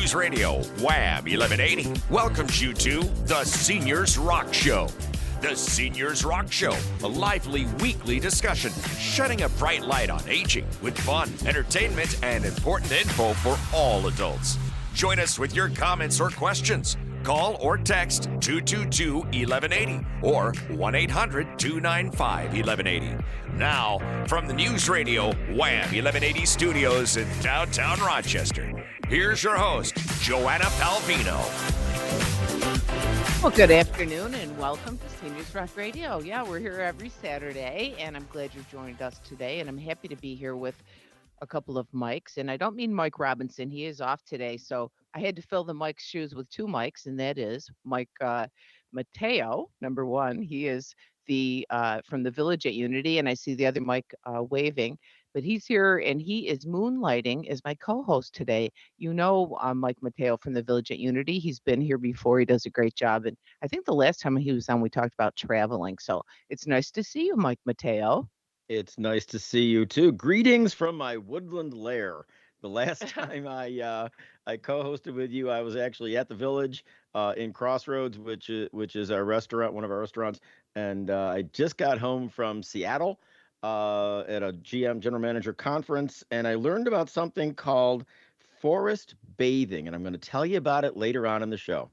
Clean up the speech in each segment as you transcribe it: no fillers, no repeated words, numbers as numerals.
News Radio, Wham 1180, welcomes you to The Seniors Rock Show. The Seniors Rock Show, a lively weekly discussion, shedding a bright light on aging with fun, entertainment, and important info for all adults. Join us with your comments or questions. Call or text 222-1180 or 1-800-295-1180. Now, from the News Radio Wham 1180 studios in downtown Rochester, here's your host, Joanna Palvino. Well, good afternoon and welcome to Seniors Rock Radio. Yeah, we're here every Saturday, and I'm glad you joined us today, and I'm happy to be here with a couple of mics, and I don't mean Mike Robinson. He is off today, so I had to fill the Mike's shoes with two mics, and that is Mike Mateo, number one. He is the from the Village at Unity, and I see the other Mike waving, but he's here, and he is moonlighting as my co-host today. You know Mike Mateo from the Village at Unity. He's been here before. He does a great job, and I think the last time he was on, we talked about traveling, so it's nice to see you, Mike Mateo. It's nice to see you too. Greetings from my woodland lair. The last time I co-hosted with you, I was actually at the Village in Crossroads, which is our restaurant, one of our restaurants, and I just got home from Seattle at a GM General Manager conference, and I learned about something called forest bathing, and I'm going to tell you about it later on in the show.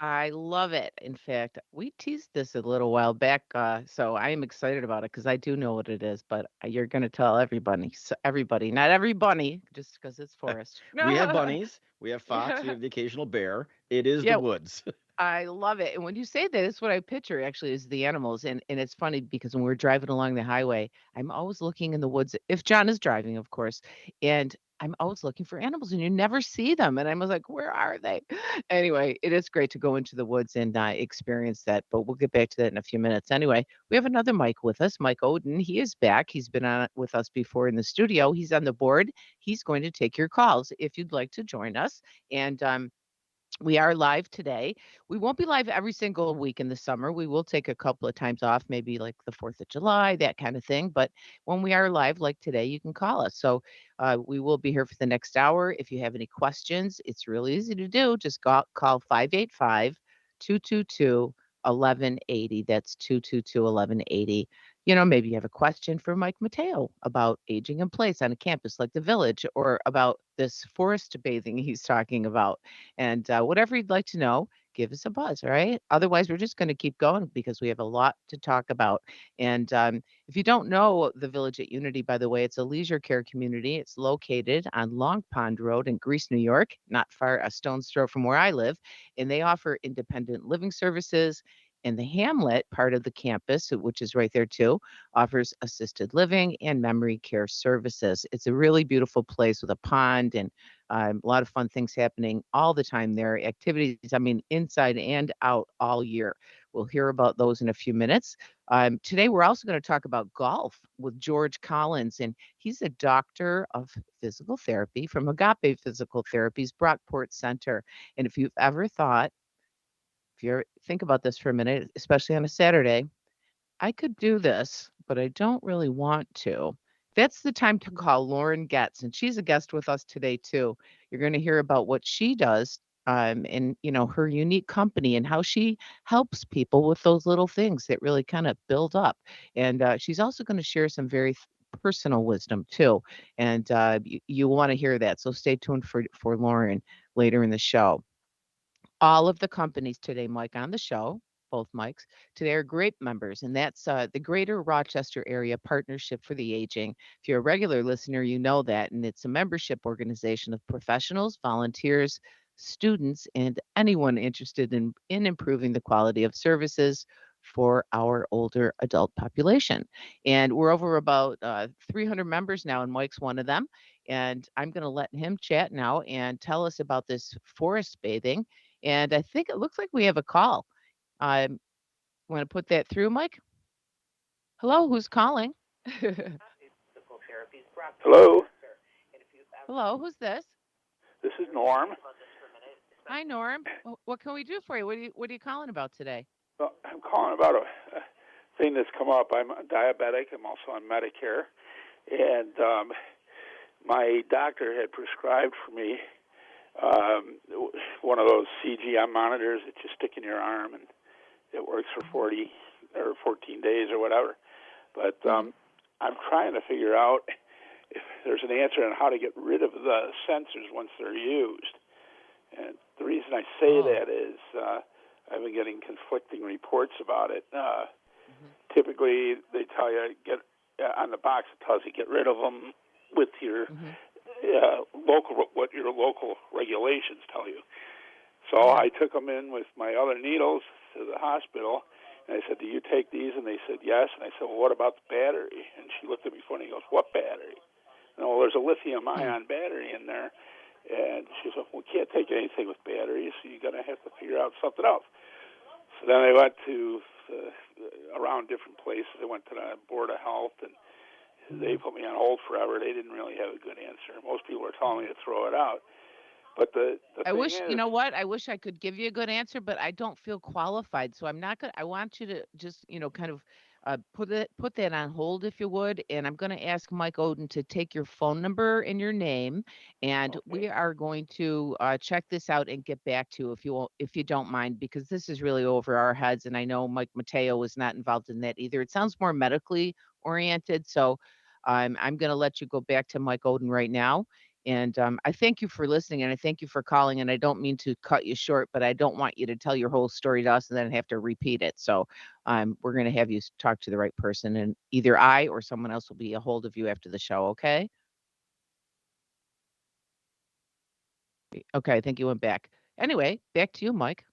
I love it. In fact, we teased this a little while back, so I am excited about it because I do know what it is. But you're going to tell everybody, everybody, not every bunny, just because it's forest. We have bunnies, we have fox, we have the occasional bear. It is the Yeah, woods. I love it. And when you say that, it's what I picture actually is the animals. And it's funny because when we're driving along the highway, I'm always looking in the woods, if John is driving, of course, and I'm always looking for animals and you never see them. And I'm always like, where are they? Anyway, it is great to go into the woods and experience that, but we'll get back to that in a few minutes. Anyway, we have another Mike with us, Mike Oden. He is back. He's been on with us before in the studio. He's on the board. He's going to take your calls if you'd like to join us. And we are live today. We won't be live every single week in the summer. We will take a couple of times off, maybe like the 4th of July, that kind of thing. But when we are live, like today, you can call us. So we will be here for the next hour. If you have any questions, it's really easy to do. Just call 585-222-1180. That's 222-1180. You know, maybe you have a question for Mike Mateo about aging in place on a campus like the Village or about this forest bathing he's talking about. And whatever you'd like to know, give us a buzz, all right? Otherwise, we're just going to keep going because we have a lot to talk about. And if you don't know the Village at Unity, by the way, it's a leisure care community. It's located on Long Pond Road in Greece, New York, not far a stone's throw from where I live. And they offer independent living services. And the Hamlet part of the campus, which is right there too, offers assisted living and memory care services. It's a really beautiful place with a pond and a lot of fun things happening all the time there. Activities, I mean, inside and out all year. We'll hear about those in a few minutes. Today, we're also going to talk about golf with George Collins, and he's a doctor of physical therapy from AGAPE Physical Therapy's Brockport Center. And if you've ever thought, if you think about this for a minute, especially on a Saturday, I could do this, but I don't really want to. That's the time to call Lauren Getz, and she's a guest with us today too. You're going to hear about what she does, and her unique company and how she helps people with those little things that really kind of build up. And she's also going to share some very personal wisdom too, and you want to hear that. So stay tuned for Lauren later in the show. All of the companies today, Mike, on the show, both Mikes, today are GRAPE members, and that's the Greater Rochester Area Partnership for the Aging. If you're a regular listener, you know that, and it's a membership organization of professionals, volunteers, students, and anyone interested in improving the quality of services for our older adult population. And we're over about 300 members now, and Mike's one of them. And I'm going to let him chat now and tell us about this forest bathing. And I think it looks like we have a call. I want to put that through, Mike. Hello, who's calling? Hello, Hello, who's this? this is Norm. Hi, Norm. What can we do for you? What are you calling about today? Well, I'm calling about a thing that's come up. I'm a diabetic. I'm also on Medicare, and my doctor had prescribed for me one of those CGM monitors that you stick in your arm and it works for 40 or 14 days or whatever. But I'm trying to figure out if there's an answer on how to get rid of the sensors once they're used. And the reason I say that is I've been getting conflicting reports about it. Typically, they tell you get on the box. It tells you get rid of them with your what your local regulations tell you. So I took them in with my other needles to the hospital, and I said, "Do you take these?" And they said, "Yes." And I said, "Well, what about the battery?" And she looked at me funny and goes, "What battery?" And, well, there's a lithium-ion battery in there. And she said, "We can't take anything with batteries, so you're going to have to figure out something else." So then I went to around different places. I went to the Board of Health, and they put me on hold forever. They didn't really have a good answer. Most people were telling me to throw it out. But the I thing wish, is, you know what? I wish I could give you a good answer, but I don't feel qualified. So I'm not gonna, I want you to just, kind of put that on hold if you would. And I'm gonna ask Mike Oden to take your phone number and your name, and okay, we are going to check this out and get back to you if you don't mind, because this is really over our heads. And I know Mike Mateo was not involved in that either. It sounds more medically oriented. So I'm gonna let you go back to Mike Oden right now. And I thank you for listening and I thank you for calling. And I don't mean to cut you short, but I don't want you to tell your whole story to us and then have to repeat it. So we're going to have you talk to the right person, and either I or someone else will be a hold of you after the show. Okay. Okay. I think you went back. Anyway, back to you, Mike.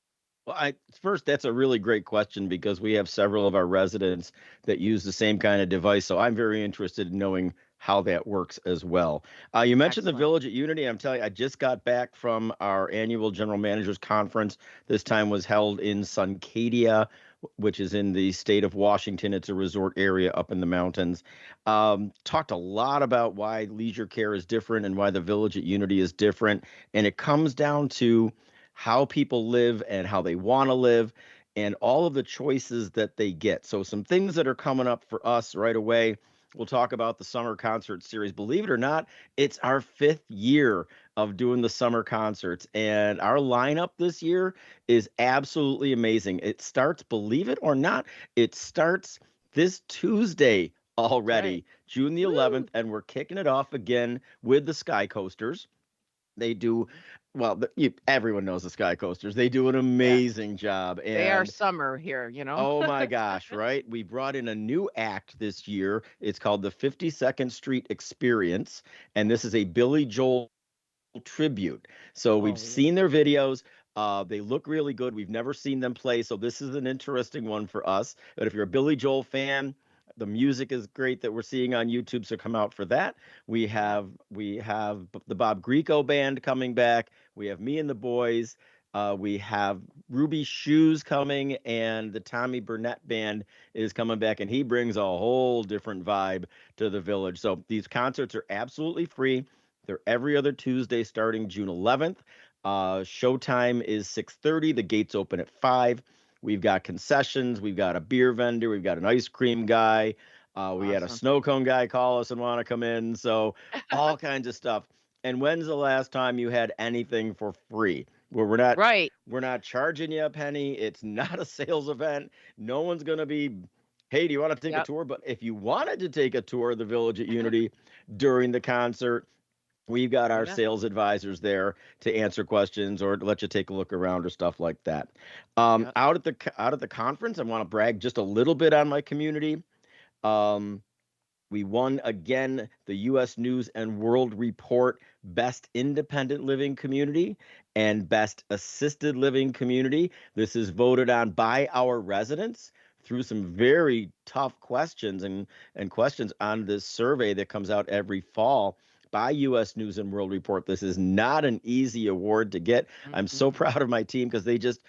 Well, first, that's a really great question because we have several of our residents that use the same kind of device. So I'm very interested in knowing how that works as well. You mentioned the Excellent. Village at Unity. I'm telling you, I just got back from our annual General Managers Conference. This time was held in Suncadia, which is in the state of Washington. It's a resort area up in the mountains. Talked a lot about why leisure care is different and why the Village at Unity is different. And it comes down to how people live and how they want to live and all of the choices that they get. So some things that are coming up for us right away. We'll talk about the summer concert series. Believe it or not, it's our 5th year of doing the summer concerts. And our lineup this year is absolutely amazing. It starts, believe it or not, it starts this Tuesday That's right. already, June the Woo! 11th, and we're kicking it off again with the Sky Coasters. They do well. Everyone knows the Sky Coasters. They do an Yeah. amazing job, They are and summer here. oh my gosh, right? We brought in a new act this year. It's called the 52nd Street Experience, and this is a Billy Joel tribute. So we've Oh, yeah. seen their videos. They look really good. We've never seen them play, so this is an interesting one for us. But if you're a Billy Joel fan, the music is great that we're seeing on YouTube, so come out for that. We Yep. have the Bob Grieco band coming back. We have me and the boys. We have Ruby Shoes coming, and the Tommy Burnett band is coming back, and he brings a whole different vibe to the village. So these concerts are absolutely free. They're every other Tuesday starting June 11th. Showtime is 6:30. The gates open at 5. We've got concessions. We've got a beer vendor. We've got an ice cream guy. We had a Awesome. snow cone guy call us and want to come in. So all kinds of stuff. And when's the last time you had anything for free? Where Right. we're not charging you a penny. It's not a sales event. No one's gonna be, hey, do you want to take a Yep. tour? But if you wanted to take a tour of the Village at Unity during the concert, we've got our Yeah. sales advisors there to answer questions or to let you take a look around or stuff like that. Yep. Out at the conference, I want to brag just a little bit on my community. Um, we won again the U.S. News and World Report Best Independent Living Community and Best Assisted Living Community. This is voted on by our residents through some very tough questions and questions on this survey that comes out every fall by U.S. News and World Report. This is not an easy award to get. I'm so Mm-mm. proud of my team because they just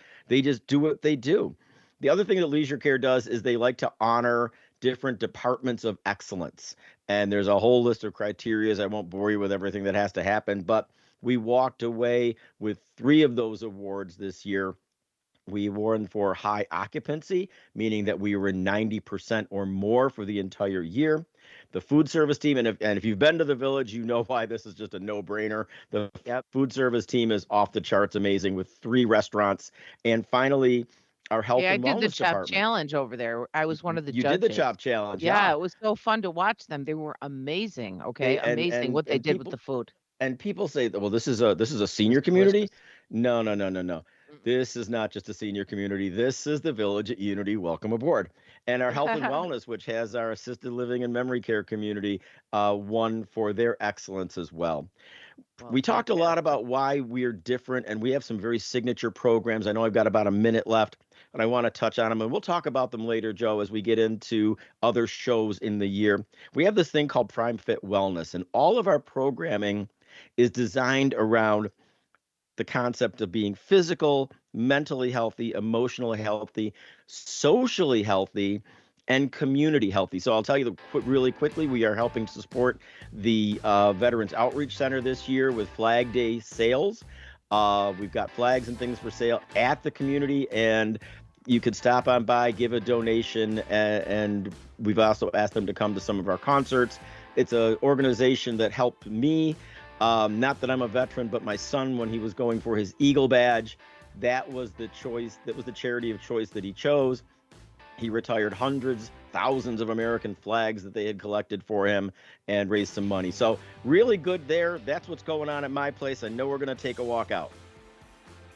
do what they do. The other thing that Leisure Care does is they like to honor different departments of excellence. And there's a whole list of criteria. I won't bore you with everything that has to happen, but we walked away with 3 of those awards this year. We won for high occupancy, meaning that we were 90% or more for the entire year. The food service team, and if you've been to the village, you know why this is just a no-brainer. The Yep. food service team is off the charts amazing with 3 restaurants. And finally, our health Yeah, I and did the wellness chop department. challenge over there. I was one of the You did the judges. chop challenge, Yeah, yeah. it was so fun to watch them. They were amazing. Okay, They amazing what they and did with the food. people say, well, this is a It was senior community. delicious. No, no, no, no, no. Mm-mm. This is not just a senior community. This is the Village at Unity. Welcome aboard. And our health and wellness, which has our assisted living and memory care community, won for their excellence as well. Well, We talked a lot fantastic. about why we're different, and we have some very signature programs. I know I've got about a minute left, but I want to touch on them, and we'll talk about them later, Joe, as we get into other shows in the year. We have this thing called Prime Fit Wellness, and all of our programming is designed around the concept of being physical, mentally healthy, emotionally healthy, socially healthy, and community healthy. So I'll tell you really quickly, we are helping to support the Veterans Outreach Center this year with Flag Day sales. We've got flags and things for sale at the community, and you could stop on by, give a donation, and we've also asked them to come to some of our concerts. It's an organization that helped me, not that I'm a veteran, but my son, when he was going for his Eagle badge, that was the choice. That was the charity of choice that he chose. He retired hundreds, thousands of American flags that they had collected for him and raised some money. So really good there. That's what's going on at my place. I know we're going to take a walk out.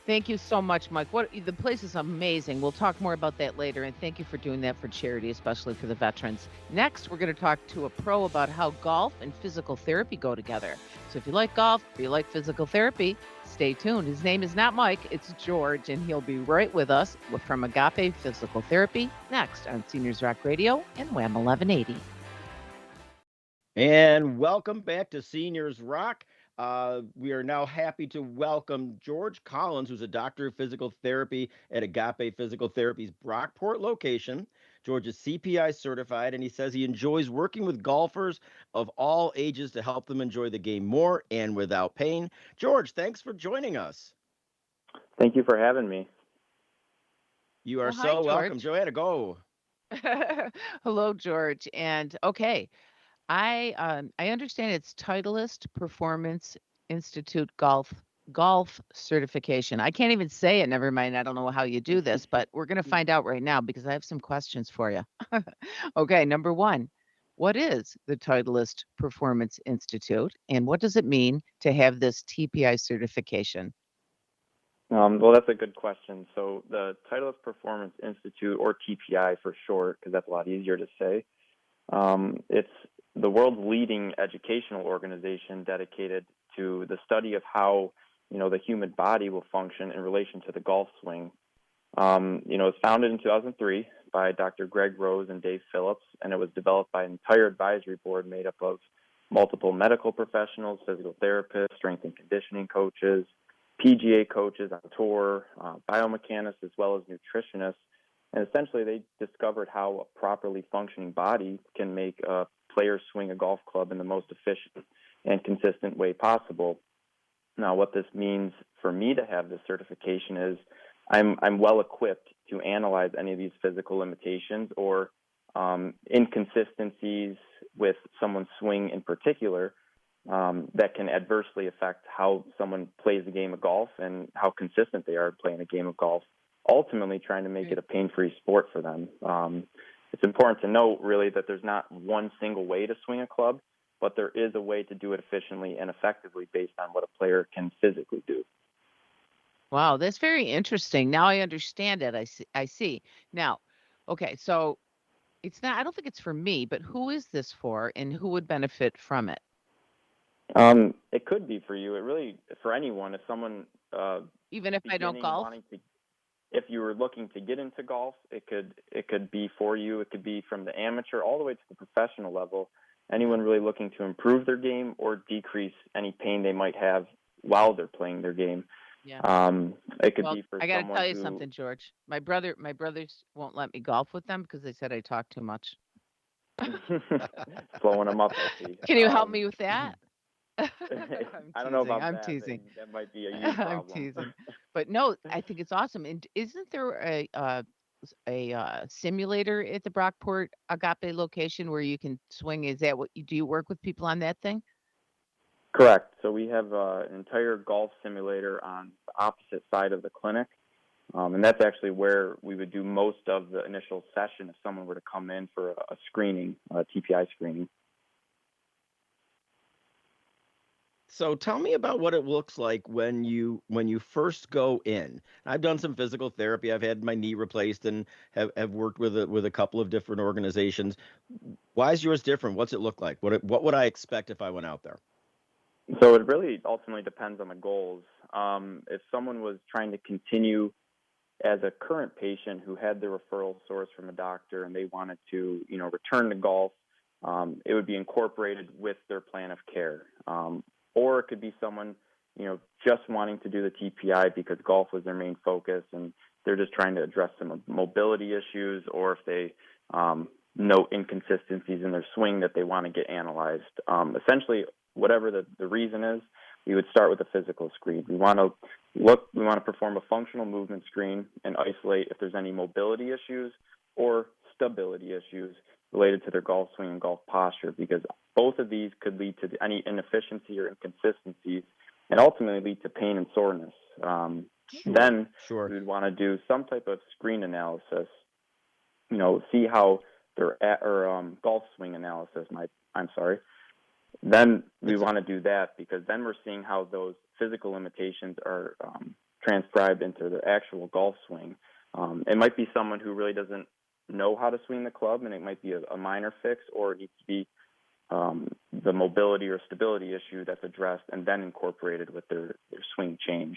Thank you so much, Mike. The place is amazing. We'll talk more about that later, and thank you for doing that for charity, especially for the veterans. Next, we're going to talk to a pro about how golf and physical therapy go together. So if you like golf or you like physical therapy, stay tuned. His name is not Mike, it's George, and he'll be right with us from AGAPE Physical Therapy next on Seniors Rock Radio and Wham 1180. And welcome back to Seniors Rock. We are now happy to welcome George Collins, who's a doctor of physical therapy at AGAPE Physical Therapy's Brockport location. George is CPI certified, and he says he enjoys working with golfers of all ages to help them enjoy the game more and without pain. George, thanks for joining us. Thank you for having me. You are Well, hi, so welcome. George. Joanna, go. Hello, George. And okay, I understand it's Titleist Performance Institute golf certification. I can't even say it. Never mind. I don't know how you do this, but we're going to find out right now because I have some questions for you. Okay, number one, what is the Titleist Performance Institute, and what does it mean to have this TPI certification? Well, that's a good question. So the Titleist Performance Institute, or TPI for short, because that's a lot easier to say, it's the world's leading educational organization dedicated to the study of how the human body will function in relation to the golf swing. It was founded in 2003 by Dr. Greg Rose and Dave Phillips, and it was developed by an entire advisory board made up of multiple medical professionals, physical therapists, strength and conditioning coaches, PGA coaches on tour, biomechanists, as well as nutritionists. And essentially, they discovered how a properly functioning body can make a player swing a golf club in the most efficient and consistent way possible. Now, what this means for me to have this certification is I'm well equipped to analyze any of these physical limitations or inconsistencies with someone's swing in particular that can adversely affect how someone plays a game of golf and how consistent they are playing a game of golf, ultimately trying to make it a pain-free sport for them. It's important to note, really, that there's not one single way to swing a club, but there is a way to do it efficiently and effectively based on what a player can physically do. Wow, that's very interesting. Now I understand it. I see. Now, okay, so it's not, I don't think it's for me, but who is this for and who would benefit from it? It could be for you. It really, for anyone, if someone Even if I don't golf? if you were looking to get into golf, it could be for you. It could be from the amateur all the way to the professional level. Anyone really looking to improve their game or decrease any pain they might have while they're playing their game. Yeah. It could Well, be for I got to someone tell you who something, George. My brothers won't let me golf with them because they said I talk too much. slowing them up. I see. Can you help me with that? I'm I don't know teasing. about I'm that. teasing. That might be a you I'm problem. teasing. But no, I think it's awesome. And isn't there a simulator at the Brockport Agape location where you can swing? Is that what you do? You work with people on that thing? Correct. So we have an entire golf simulator on the opposite side of the clinic. And that's actually where we would do most of the initial session if someone were to come in for a screening, a TPI screening. So tell me about what it looks like when you first go in. I've done some physical therapy. I've had my knee replaced and have worked with a couple of different organizations. Why is yours different? What's it look like? What would I expect if I went out there? So it really ultimately depends on the goals. If someone was trying to continue as a current patient who had the referral source from a doctor and they wanted to, return to golf, it would be incorporated with their plan of care. Or it could be someone, just wanting to do the TPI because golf was their main focus and they're just trying to address some mobility issues, or if they note inconsistencies in their swing that they want to get analyzed. Essentially, whatever the reason is, we would start with a physical screen. We want to perform a functional movement screen and isolate if there's any mobility issues or stability issues related to their golf swing and golf posture, because both of these could lead to any inefficiency or inconsistencies and ultimately lead to pain and soreness. Then Sure. we would want to do some type of screen analysis, see how their golf swing analysis Then we want to do that because then we're seeing how those physical limitations are transcribed into the actual golf swing. It might be someone who really doesn't know how to swing the club, and it might be a minor fix, or it needs to be the mobility or stability issue that's addressed and then incorporated with their swing change.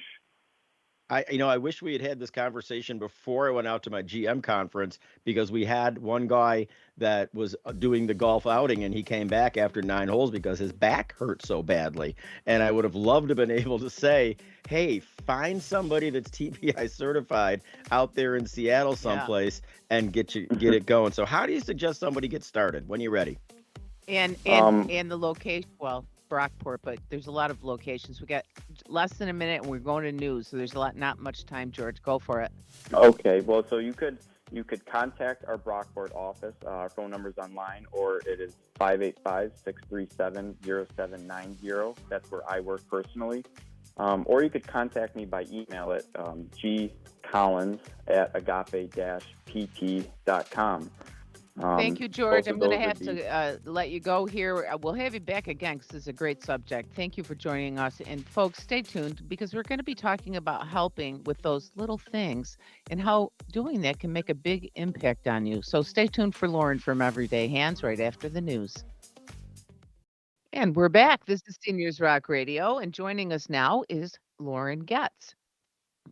I wish we had had this conversation before I went out to my GM conference, because we had one guy that was doing the golf outing and he came back after 9 holes because his back hurt so badly. And I would have loved to have been able to say, hey, find somebody that's TPI certified out there in Seattle Yeah. someplace and get it going. So how do you suggest somebody get started when you're ready? And the location, well, Brockport, but there's a lot of locations. We got less than a minute and we're going to news, so there's not much time, George. Go for it. Okay, well, so you could contact our Brockport office. Our phone number's online, or it is 585-637-0790. That's where I work personally. Or you could contact me by email at gcollins@agape-pt.com. Thank you, George. Both I'm of going to those have would be to let you go here. We'll have you back again because this is a great subject. Thank you for joining us. And folks, stay tuned because we're going to be talking about helping with those little things and how doing that can make a big impact on you. So stay tuned for Lauren from Everyday Hands right after the news. And we're back. This is Seniors Rock Radio, and joining us now is Lauren Getz.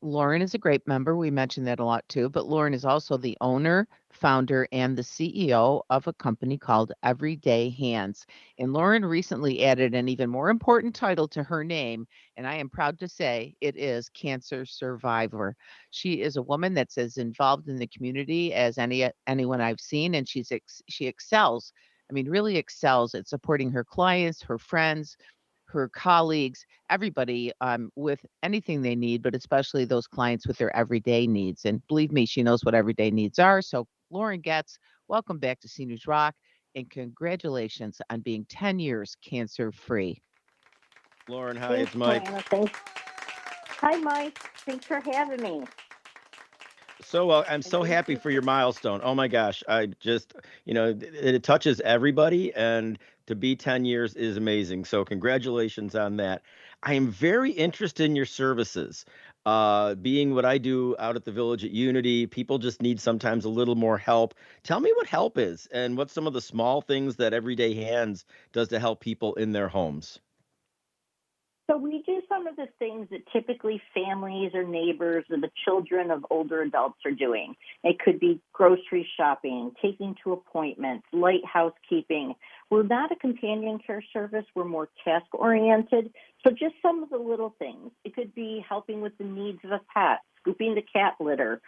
Lauren is a great member. We mentioned that a lot too, but Lauren is also the owner, founder, and the CEO of a company called Everyday Hands. And Lauren recently added an even more important title to her name, and I am proud to say it is cancer survivor. She is a woman that's as involved in the community as anyone I've seen, and she excels. I mean, really excels at supporting her clients, her friends, her colleagues, everybody with anything they need, but especially those clients with their everyday needs. And believe me, she knows what everyday needs are. So, Lauren Getz, welcome back to Seniors Rock, and congratulations on being 10 years cancer free. Lauren, hi, Thanks, it's Mike. Joanna. Thanks. Hi, Mike. Thanks for having me. So I'm so happy for your milestone. Oh my gosh, I just, it touches everybody, and to be 10 years is amazing. So congratulations on that. I am very interested in your services. Being what I do out at the Village at Unity, people just need sometimes a little more help. Tell me what help is and what some of the small things that Everyday Hands does to help people in their homes. So we do some of the things that typically families or neighbors or the children of older adults are doing. It could be grocery shopping, taking to appointments, light housekeeping. We're not a companion care service. We're more task-oriented. So just some of the little things. It could be helping with the needs of a pet, scooping the cat litter,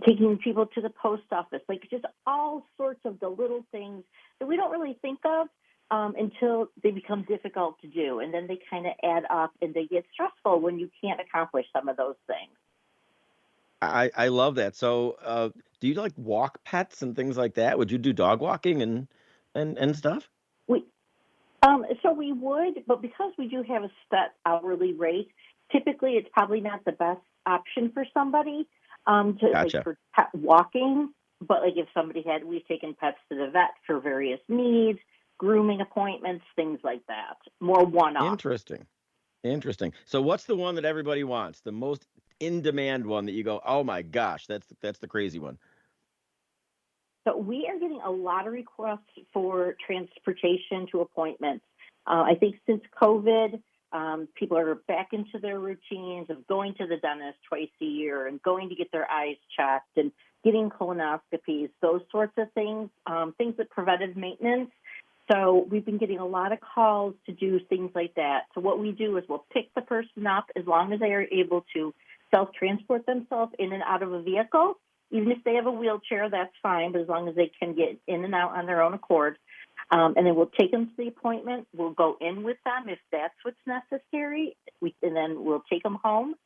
taking people to the post office, like just all sorts of the little things that we don't really think of, until they become difficult to do. And then they kind of add up and they get stressful when you can't accomplish some of those things. I love that. So, do you like walk pets and things like that? Would you do dog walking and stuff? We, so we would, but because we do have a set hourly rate, typically it's probably not the best option for somebody to like Gotcha. for pet walking. But like if somebody had, we've taken pets to the vet for various needs, grooming appointments, things like that. More one-off. Interesting. Interesting. So, what's the one that everybody wants? The most in demand one that you go, oh my gosh, that's the crazy one. So we are getting a lot of requests for transportation to appointments. I think since COVID, people are back into their routines of going to the dentist twice a year and going to get their eyes checked and getting colonoscopies, those sorts of things, things that preventive maintenance. So we've been getting a lot of calls to do things like that. So what we do is we'll pick the person up as long as they are able to self-transport themselves in and out of a vehicle. Even if they have a wheelchair, that's fine, but as long as they can get in and out on their own accord. And then we'll take them to the appointment. We'll go in with them if that's what's necessary, and then we'll take them home.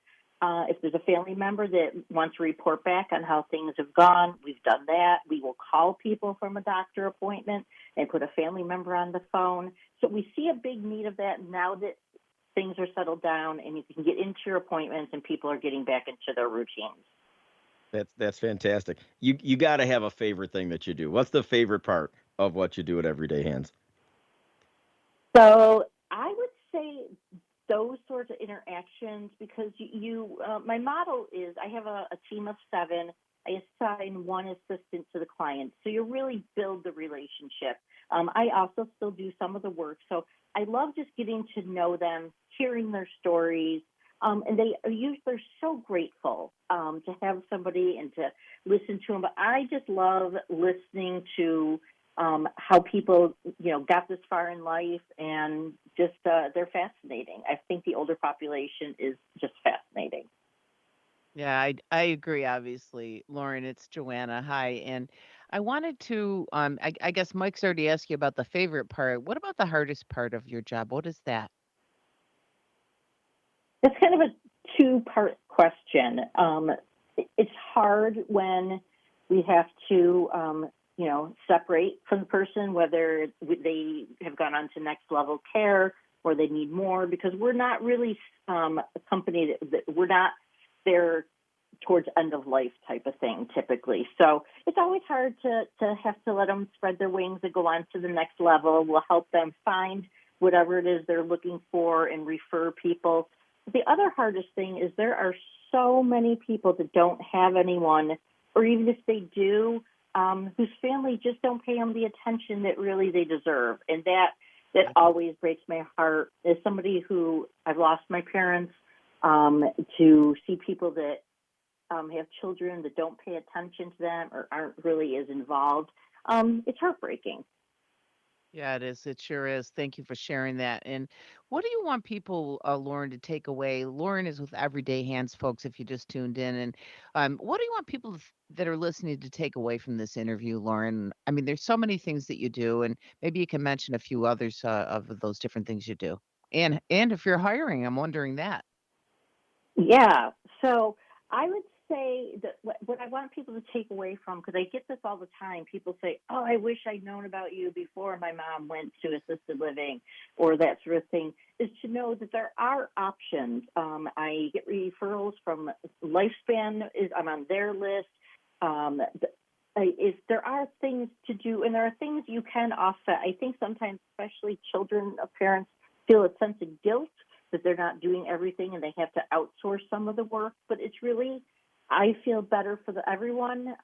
If there's a family member that wants to report back on how things have gone, we've done that. We will call people from a doctor appointment and put a family member on the phone. So we see a big need of that now that things are settled down and you can get into your appointments and people are getting back into their routines. That's fantastic. You got to have a favorite thing that you do. What's the favorite part of what you do at Everyday Hands? So I would say those sorts of interactions because my model is I have a team of 7. I assign one assistant to the client. So you really build the relationship. I also still do some of the work. So I love just getting to know them, hearing their stories. And they're so grateful to have somebody and to listen to them. But I just love listening to how people, got this far in life, and just they're fascinating. I think the older population is just fascinating. Yeah, I agree, obviously. Lauren, it's Joanna. Hi. And I wanted to, I guess Mike's already asked you about the favorite part. What about the hardest part of your job? What is that? It's kind of a 2-part question. It's hard when we have to, separate from the person, whether they have gone on to next level care or they need more, because we're not really a company that we're not there towards end of life type of thing typically. So it's always hard to have to let them spread their wings and go on to the next level. We'll help them find whatever it is they're looking for and refer people. The other hardest thing is there are so many people that don't have anyone, or even if they do, whose family just don't pay them the attention that really they deserve. And that always breaks my heart as somebody who I've lost my parents, to see people that have children that don't pay attention to them or aren't really as involved. It's heartbreaking. Yeah, it is. It sure is. Thank you for sharing that. And what do you want people, Lauren, to take away? Lauren is with Everyday Hands, folks, if you just tuned in. And what do you want people that are listening to take away from this interview, Lauren? I mean, there's so many things that you do, and maybe you can mention a few others of those different things you do. And if you're hiring, I'm wondering that. Yeah. So I would say that what I want people to take away from, because I get this all the time, people say, oh, I wish I'd known about you before my mom went to assisted living or that sort of thing, is to know that there are options. I get referrals from Lifespan, I'm on their list. If there are things to do, and there are things you can offset. I think sometimes, especially children of parents, feel a sense of guilt that they're not doing everything and they have to outsource some of the work. But it's really, I feel better for everyone.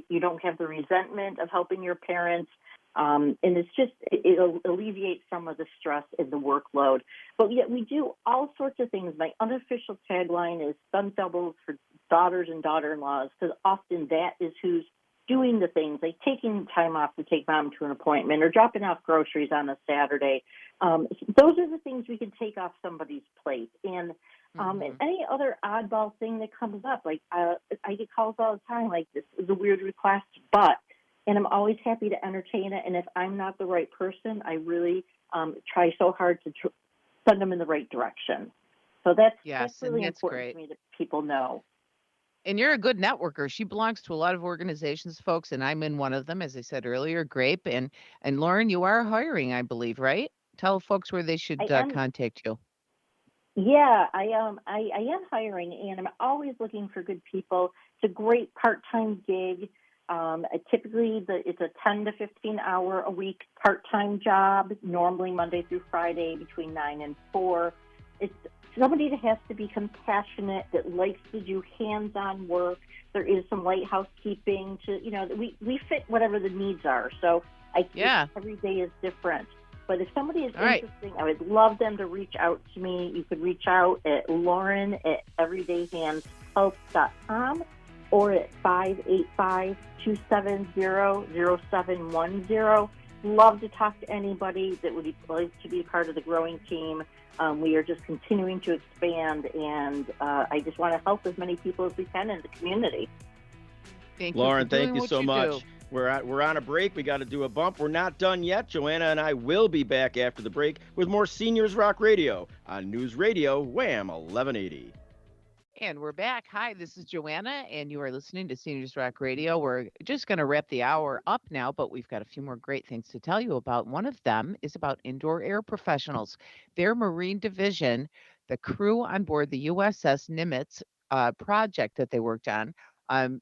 You don't have the resentment of helping your parents. And it's just, it'll alleviate some of the stress and the workload. But yet we do all sorts of things. My unofficial tagline is stunt doubles for daughters and daughter-in-laws, because often that is who's doing the things, like taking time off to take mom to an appointment or dropping off groceries on a Saturday. Those are the things we can take off somebody's plate. And any other oddball thing that comes up, like I get calls all the time, like this is a weird request, but and I'm always happy to entertain it. And if I'm not the right person, I really try so hard to send them in the right direction. So that's Yes, and really that's important great. to me that people know. And you're a good networker. She belongs to a lot of organizations, folks, and I'm in one of them, as I said earlier, GRAPE. And Lauren, you are hiring, I believe, right? Tell folks where they should I am. contact you. Yeah, I am hiring, and I'm always looking for good people. It's a great part-time gig. Typically, it's a 10 to 15 hour a week part-time job, normally Monday through Friday between 9 and 4. It's somebody that has to be compassionate, that likes to do hands-on work. There is some light housekeeping to, we fit whatever the needs are. So every day is different. But if somebody is interesting, I would love them to reach out to me. You could reach out at Lauren@everydayhandshealth.com or at 585-270-0710. Love to talk to anybody that would like to be part of the growing team. We are just continuing to expand, and I just want to help as many people as we can in the community. Thank you, Lauren, for doing thank you what so you much. do. We're on a break. We got to do a bump. We're not done yet. Joanna and I will be back after the break with more Seniors Rock Radio on News Radio Wham 1180. And we're back. Hi, this is Joanna, and you are listening to Seniors Rock Radio. We're just going to wrap the hour up now, but we've got a few more great things to tell you about. One of them is about indoor air professionals. Their Marine Division, the crew on board the USS Nimitz project that they worked on,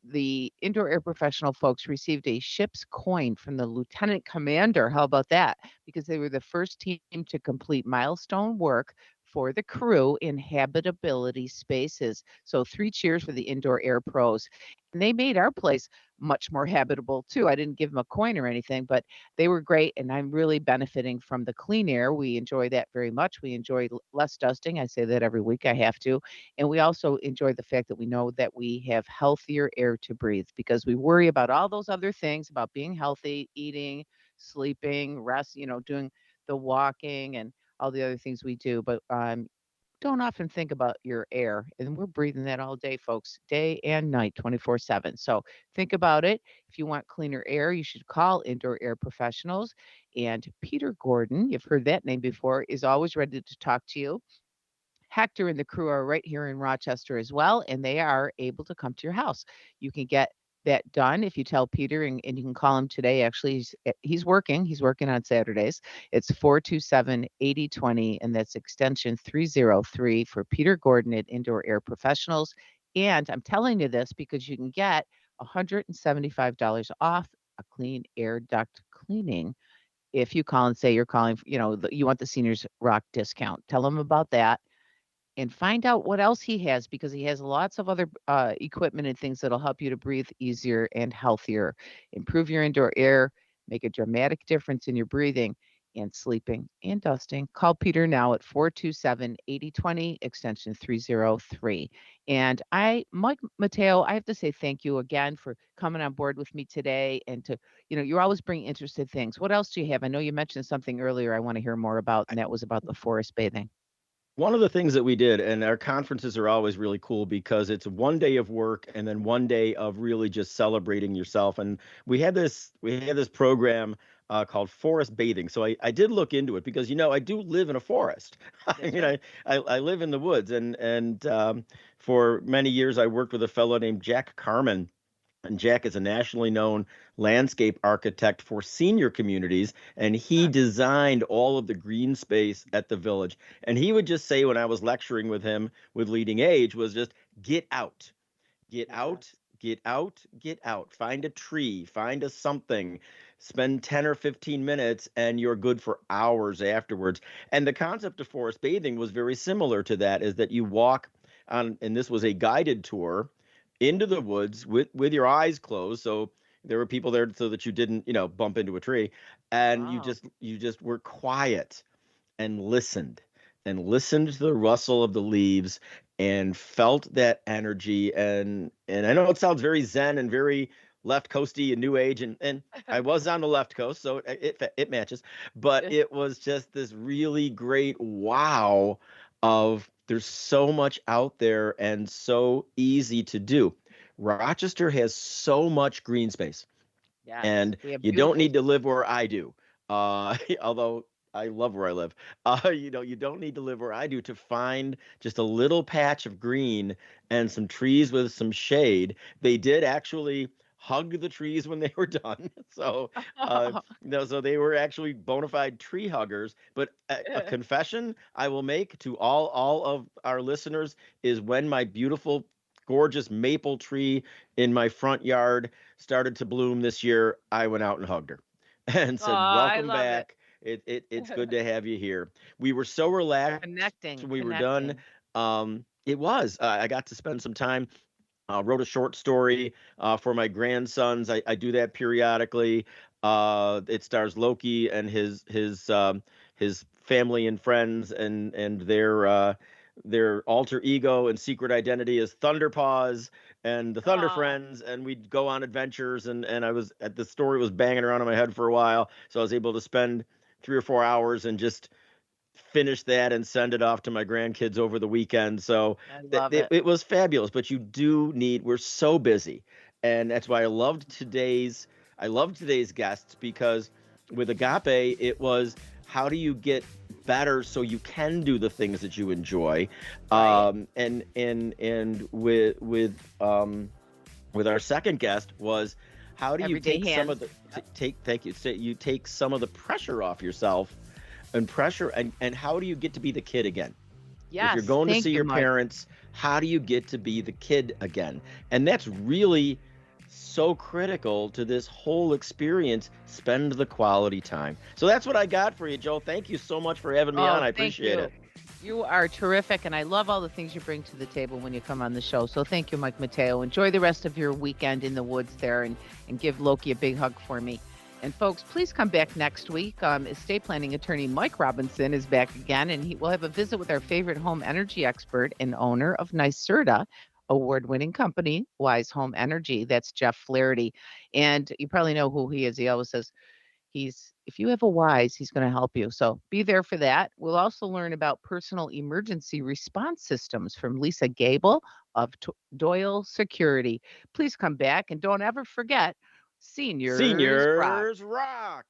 the indoor air professional folks received a ship's coin from the lieutenant commander. How about that? Because they were the first team to complete milestone work for the crew in habitability spaces. So 3 cheers for the indoor air pros. And they made our place much more habitable too. I didn't give them a coin or anything, but they were great. And I'm really benefiting from the clean air. We enjoy that very much. We enjoy less dusting. I say that every week. I have to. And we also enjoy the fact that we know that we have healthier air to breathe because we worry about all those other things about being healthy, eating, sleeping, rest, doing the walking and all the other things we do, but don't often think about your air. And we're breathing that all day, folks, day and night, 24/7. So think about it. If you want cleaner air, you should call Indoor Air Professionals. And Peter Gordon, you've heard that name before, is always ready to talk to you. Hector and the crew are right here in Rochester as well, and they are able to come to your house. You can get that done if you tell Peter, and you can call him today. Actually, he's working. He's working on Saturdays. It's 427-8020, and that's extension 303 for Peter Gordon at Indoor Air Professionals. And I'm telling you this because you can get $175 off a clean air duct cleaning if you call and say you're calling, you want the Seniors Rock discount. Tell them about that and find out what else he has because he has lots of other equipment and things that'll help you to breathe easier and healthier, improve your indoor air, make a dramatic difference in your breathing and sleeping and dusting. Call Peter now at 427-8020, extension 303. And Mike Mateo, I have to say thank you again for coming on board with me today and you're always bringing interesting things. What else do you have? I know you mentioned something earlier I want to hear more about, and that was about the forest bathing. One of the things that we did, and our conferences are always really cool because it's one day of work and then one day of really just celebrating yourself. And we had this program called forest bathing. So I did look into it because I do live in a forest. I mean, right. I live in the woods, and for many years I worked with a fellow named Jack Carmen. And Jack is a nationally known landscape architect for senior communities, and he designed all of the green space at the village. And he would just say when I was lecturing with him with Leading Age was just get out, get out, get out, get out. Find a tree, find a something, spend 10 or 15 minutes, and you're good for hours afterwards. And the concept of forest bathing was very similar to that, is that you walk on, and this was a guided tour into the woods with your eyes closed. So there were people there so that you didn't, bump into a tree. And Wow. you just were quiet and listened to the rustle of the leaves and felt that energy. And I know it sounds very zen and very left coasty and new age, and I was on the left coast, so it matches. But it was just this really great wow of there's so much out there and so easy to do. Rochester has so much green space. Yes, And we have you don't beautiful. need to live where I do. Although I love where I live. You don't need to live where I do to find just a little patch of green and some trees with some shade. They did actually hug the trees when they were done. So, no, so they were actually bona fide tree huggers. But a confession I will make to all of our listeners is when my beautiful, gorgeous maple tree in my front yard started to bloom this year, I went out and hugged her and Oh, said, I "Welcome love it. back. It's good to have you here." We were so relaxed Connecting, when we were done. connecting. It was. I got to spend some time. Wrote a short story for my grandsons. I do that periodically. It stars Loki and his family and friends and their alter ego and secret identity is Thunderpaws and the Thunder Oh, Friends, and we'd go on adventures. And I was at the story was banging around in my head for a while, so I was able to spend 3 or 4 hours and just finish that and send it off to my grandkids over the weekend. So I love it. it was fabulous. But you do need. We're so busy, and that's why I loved today's guests because with Agape, it was how do you get better so you can do the things that you enjoy, Right. and with our second guest was how do you Everyday take some of hands. the take thank you say you take some of the pressure off yourself and pressure and how do you get to be the kid again if you're Yes, going to thank see you, your Mike. parents, how do you get to be the kid again? And that's really so critical to this whole experience. Spend the quality time. So that's what I got for you, Joe. Thank you so much for having me on. Oh, I thank appreciate you. it. You are terrific, and I love all the things you bring to the table when you come on the show. So thank you, Mike Mateo. Enjoy the rest of your weekend in the woods there, and give Loki a big hug for me. And folks, please come back next week. Estate planning attorney Mike Robinson is back again, and he will have a visit with our favorite home energy expert and owner of NYSERDA award-winning company, Wise Home Energy. That's Jeff Flaherty. And you probably know who he is. He always says, if you have a wise, he's going to help you. So be there for that. We'll also learn about personal emergency response systems from Lisa Gable of Doyle Security. Please come back and don't ever forget, seniors rock. Seniors rock.